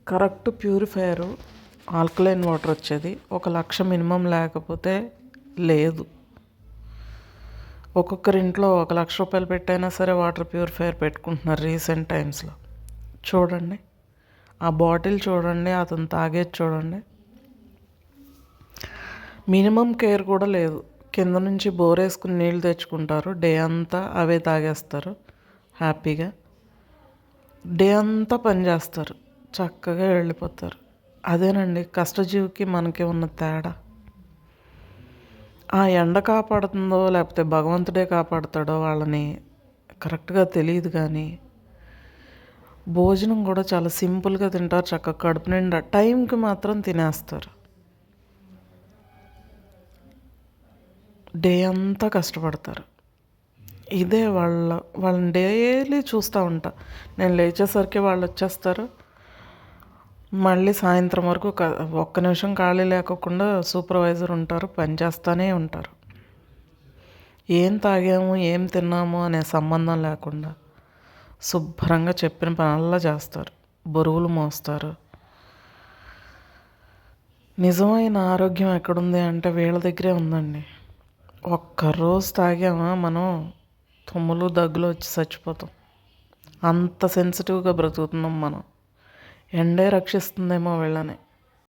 Correct purifier alkaline water వచ్చేది 1,00,000 minimum లేకపోతే లేదు. ఒక్కొక్కరి ఇంట్లో 1,00,000 రూపాయలు పెట్టైనా సరే వాటర్ ప్యూరిఫైయర్ పెట్టుకుంటున్నారు రీసెంట్ టైమ్స్లో. చూడండి ఆ బాటిల్, చూడండి అతను తాగేది చూడండి. మినిమం కేర్ కూడా లేదు. కింద నుంచి బోరేసుకుని నీళ్ళు తెచ్చుకుంటారు, డే అంతా అవే తాగేస్తారు హ్యాపీగా. డే అంతా పని చేస్తారు, చక్కగా వెళ్ళిపోతారు. అదేనండి కష్టజీవికి మనకి ఉన్న తేడా. ఆ ఎండ కాపాడుతుందో లేకపోతే భగవంతుడే కాపాడుతాడో వాళ్ళని కరెక్ట్గా తెలియదు. కానీ భోజనం కూడా చాలా సింపుల్గా తింటారు, చక్కగా కడుపు నిండా టైంకి మాత్రం తినేస్తారు. డే అంతా కష్టపడతారు. ఇదే వాళ్ళని డైలీ చూస్తూ ఉంటా. నేను లేచేసరికి వాళ్ళు వచ్చేస్తారు, మళ్ళీ సాయంత్రం వరకు ఒక్క నిమిషం ఖాళీ లేకోకుండా సూపర్వైజర్ ఉంటారు, పని చేస్తూనే ఉంటారు. ఏం తాగాము ఏం తిన్నాము అనే సంబంధం లేకుండా శుభ్రంగా చెప్పిన పనల్లా చేస్తారు, బరువులు మోస్తారు. నిజమైన ఆరోగ్యం ఎక్కడుంది అంటే వీళ్ళ దగ్గరే ఉందండి. ఒక్కరోజు తాగామా మనం తుమ్ములు దగ్గులు వచ్చి చచ్చిపోతాం. అంత సెన్సిటివ్గా బ్రతుకుతున్నాం మనం. ఎండే రక్షిస్తుందేమో వీళ్ళని.